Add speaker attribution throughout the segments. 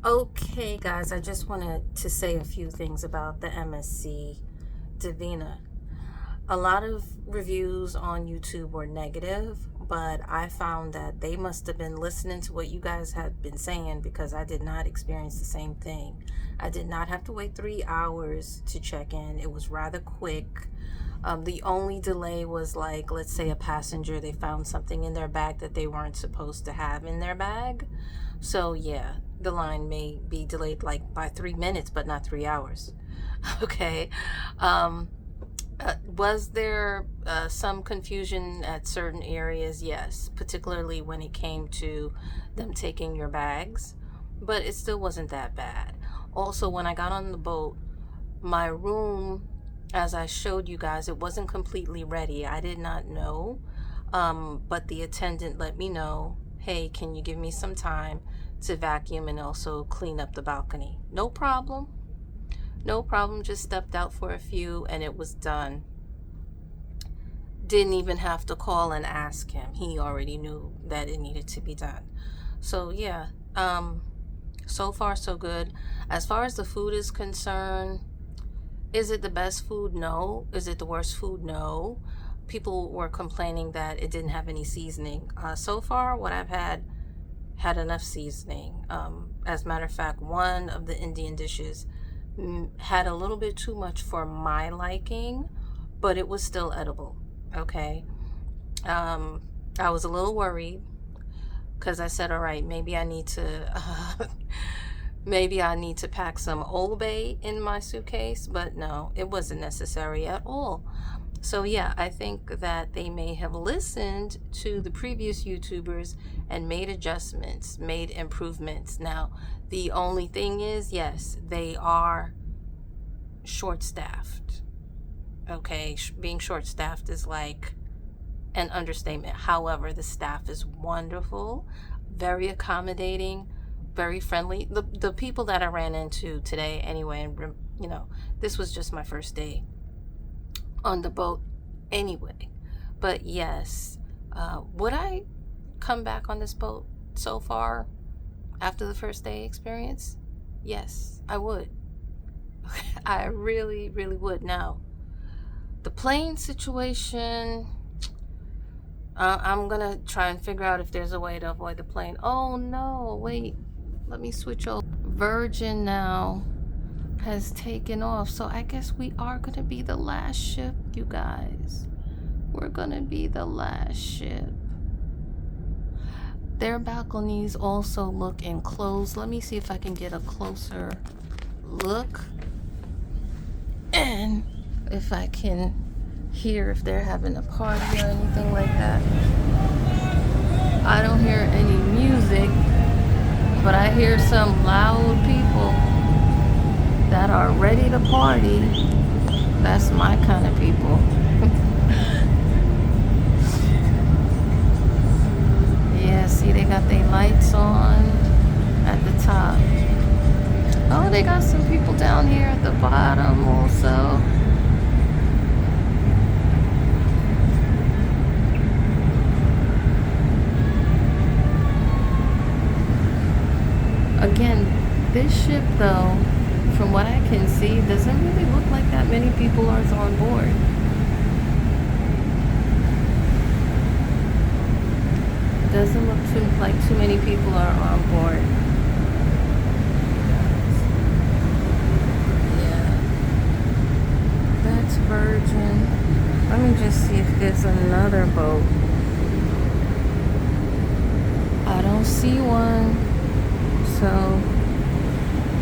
Speaker 1: Okay, guys, I just wanted to say a few things about the MSC Divina. A lot of reviews on YouTube were negative, but I found that they must have been listening to what you guys had been saying because I did not experience the same thing. I did not have to wait 3 hours to check in, it was rather quick. The only delay was, like, let's say a passenger, they found something in their bag that they weren't supposed to have in their bag. So, yeah, the line may be delayed like by 3 minutes, but not 3 hours. Okay. Um, was there some confusion at certain areas? Yes, particularly when it came to them taking your bags, but it still wasn't that bad. Also, when I got on the boat, my room, as I showed you guys, it wasn't completely ready. I did not know, but the attendant let me know, hey, can you give me some time to vacuum and also clean up the balcony? No problem. No problem. Just stepped out for a few and it was done. Didn't even have to call and ask him. He already knew that it needed to be done. So, yeah, so far so good. As far as the food is concerned, is it the best food? No. Is it the worst food? No. People were complaining that it didn't have any seasoning. So far, what I've had enough seasoning. As a matter of fact, one of the Indian dishes had a little bit too much for my liking, but it was still edible. Okay. Um, I was a little worried because I said, all right, maybe I need to maybe I need to pack some Old Bay in my suitcase, but no, it wasn't necessary at all. So yeah, I think that they may have listened to the previous YouTubers and made adjustments, made improvements. Now, the only thing is, yes, they are short-staffed. Okay, being short-staffed is like an understatement. However, the staff is wonderful, very accommodating, very friendly. The people that I ran into today, anyway, and this was just my first day on the boat, anyway. But yes, would I come back on this boat so far after the first day experience? Yes, I would. I really, really would. Now, the plane situation, I'm gonna try and figure out if there's a way to avoid the plane. Oh no, wait, let me switch over. Virgin now has taken off, so I guess we are gonna be the last ship, you guys. We're gonna be the last ship. Their balconies also look enclosed. Let me see if I can get a closer look, and if I can hear if they're having a party or anything like that. I don't hear any music, but I hear some loud people that are ready to party. That's my kind of people. Yeah, see, they got their lights on at the top. Oh, they got some people down here at the bottom also. Again, this ship, though, from what I can see, doesn't really look like that many people are on board. Doesn't look like too many people are on board. Yeah, that's Virgin. Let me just see if there's another boat. I don't see one. So,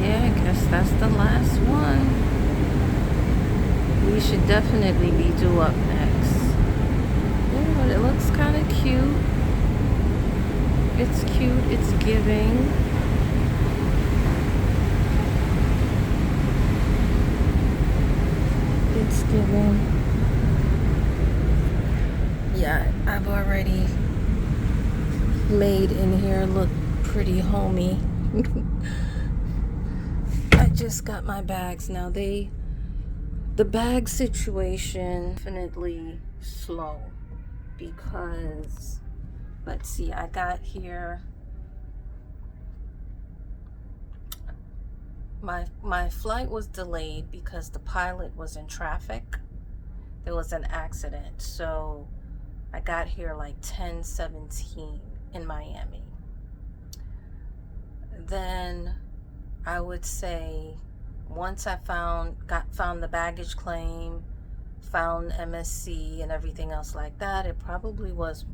Speaker 1: yeah, I guess that's the last one. We should definitely be due up next. Yeah, but it looks kind of cute. It's cute, it's giving. It's giving. Yeah, I've already made in here look pretty homey. I just got my bags now. The bag situation definitely slow because let's see, I got here My flight was delayed because the pilot was in traffic. There was an accident, so I got here like 10:17 in Miami. Then I would say once I found the baggage claim, found MSC and everything else like that, it probably was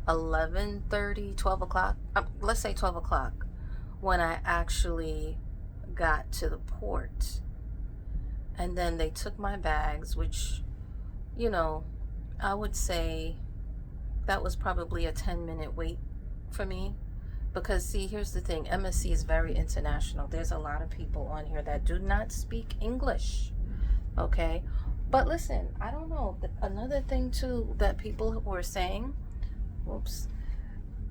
Speaker 1: 11:30, 12 o'clock. Let's say 12 o'clock when I actually got to the port. And then they took my bags, which, you know, I would say that was probably a 10-minute wait for me. Because, see, here's the thing, MSC is very international. There's a lot of people on here that do not speak English, okay? But listen, I don't know. Another thing, too, that people were saying, was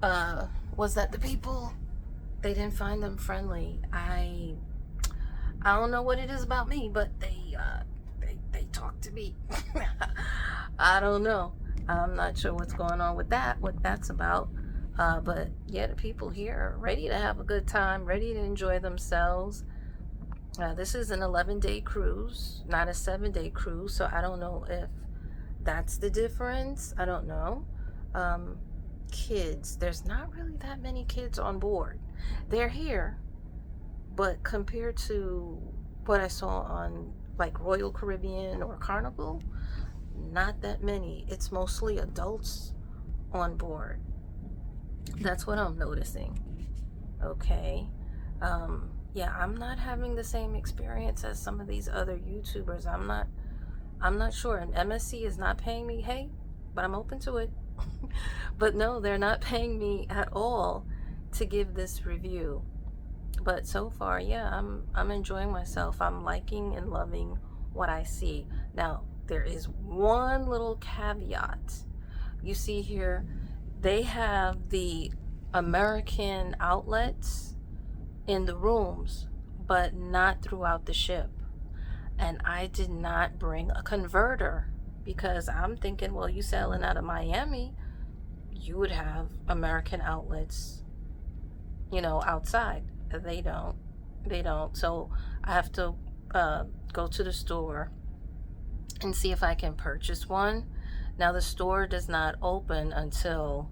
Speaker 1: that the people, they didn't find them friendly. I don't know what it is about me, but they talk to me. I don't know. I'm not sure what's going on with that, what that's about. But yeah, the people here are ready to have a good time, ready to enjoy themselves. This is an 11-day cruise, not a 7-day cruise. So I don't know if that's the difference. I don't know. Kids, there's not really that many kids on board. They're here, but compared to what I saw on like Royal Caribbean or Carnival, not that many. It's mostly adults on board. That's what I'm noticing. Okay. Yeah, I'm not having the same experience as some of these other YouTubers. I'm not sure. And MSC is not paying me, hey, but I'm open to it. But no, they're not paying me at all to give this review. But so far, yeah, I'm enjoying myself. I'm liking and loving what I see. Now, there is one little caveat. You see here, they have the American outlets in the rooms, but not throughout the ship. And I did not bring a converter because I'm thinking, well, you sailing out of Miami, you would have American outlets, outside. They don't. So I have to go to the store and see if I can purchase one. Now, the store does not open until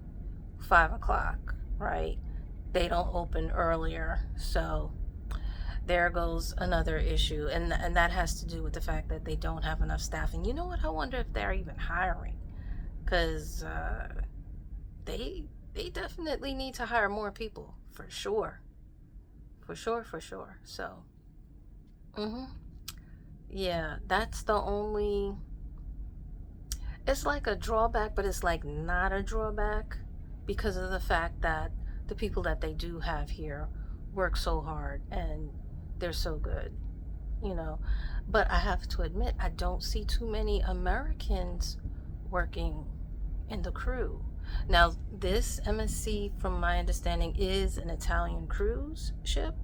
Speaker 1: 5 o'clock, right? They don't open earlier. So there goes another issue. And that has to do with the fact that they don't have enough staffing. You know what? I wonder if they're even hiring. Because they definitely need to hire more people, for sure. For sure. So, yeah, that's the only... It's like a drawback, but it's like not a drawback because of the fact that the people that they do have here work so hard and they're so good, But I have to admit, I don't see too many Americans working in the crew. Now, this MSC, from my understanding, is an Italian cruise ship.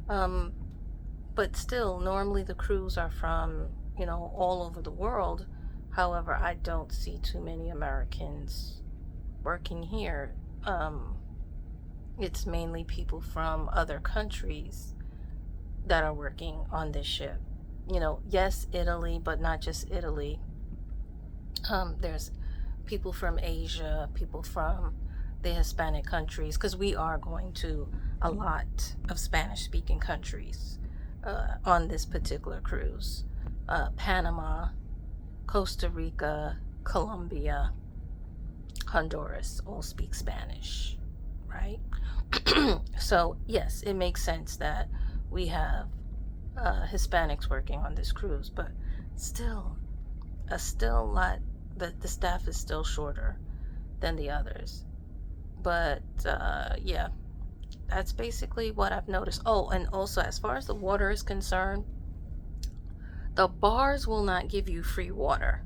Speaker 1: But still, normally the crews are from, all over the world. However, I don't see too many Americans working here. It's mainly people from other countries that are working on this ship. Yes, Italy, but not just Italy. There's people from Asia, people from the Hispanic countries, because we are going to a lot of Spanish-speaking countries on this particular cruise. Panama, Costa Rica, Colombia, Honduras all speak Spanish, right? So, yes, it makes sense that we have Hispanics working on this cruise, but still a lot, the staff is still shorter than the others. But, yeah, that's basically what I've noticed. Oh, and also, as far as the water is concerned, the bars will not give you free water.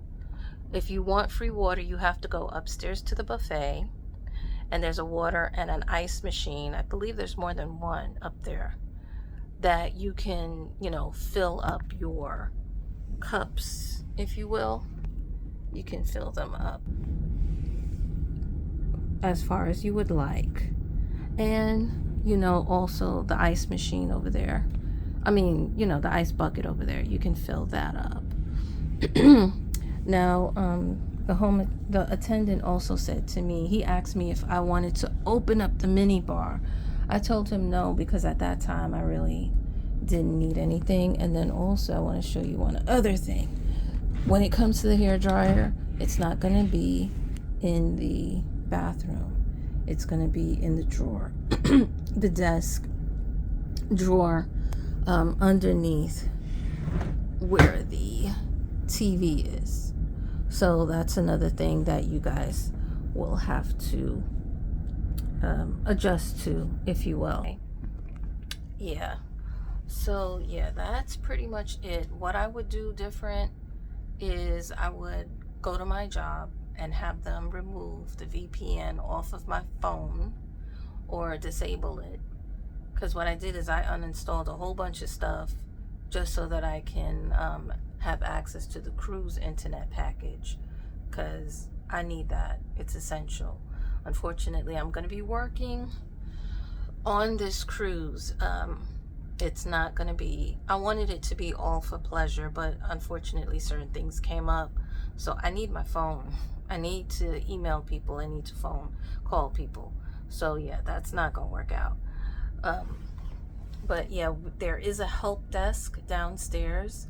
Speaker 1: If you want free water, you have to go upstairs to the buffet, and there's a water and an ice machine. I believe there's more than one up there that you can, fill up your cups, if you will. You can fill them up as far as you would like. And, also the ice machine over there. I mean, you know, the ice bucket over there, you can fill that up. Now, the attendant also said to me, he asked me if I wanted to open up the mini bar. I told him no, because at that time I really didn't need anything. And then also I want to show you one other thing. When it comes to the hair dryer, it's not going to be in the bathroom. It's going to be in the drawer, the desk drawer, underneath where the TV is. So that's another thing that you guys will have to adjust to, if you will. Yeah. So yeah, that's pretty much it. What I would do different is I would go to my job and have them remove the VPN off of my phone or disable it. Because what I did is I uninstalled a whole bunch of stuff just so that I can have access to the cruise internet package, because I need that. It's essential. Unfortunately, I'm going to be working on this cruise. It's not going to be, I wanted it to be all for pleasure, but unfortunately certain things came up. So I need my phone. I need to email people. I need to call people. So yeah, that's not going to work out. But yeah, there is a help desk downstairs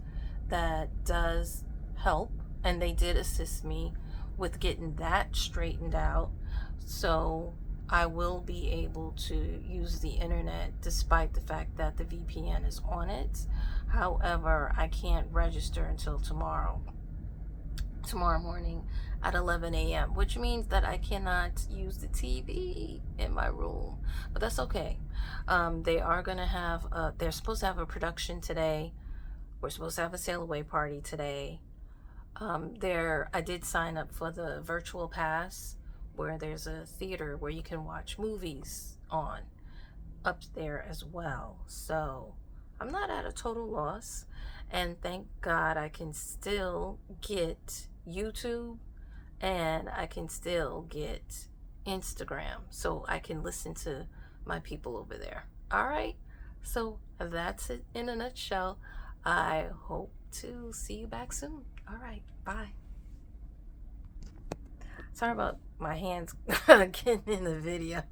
Speaker 1: that does help, and they did assist me with getting that straightened out. So I will be able to use the internet despite the fact that the VPN is on it. However, I can't register until tomorrow morning at 11 a.m., which means that I cannot use the TV in my room, but that's okay. They are going to have they're supposed to have a production today. We're supposed to have a sail away party today. I did sign up for the virtual pass, where there's a theater where you can watch movies on up there as well. So I'm not at a total loss, and thank God I can still get YouTube and I can still get Instagram, so I can listen to my people over there. All right, so that's it in a nutshell. I hope to see you back soon. All right, bye. Sorry about my hands getting in the video.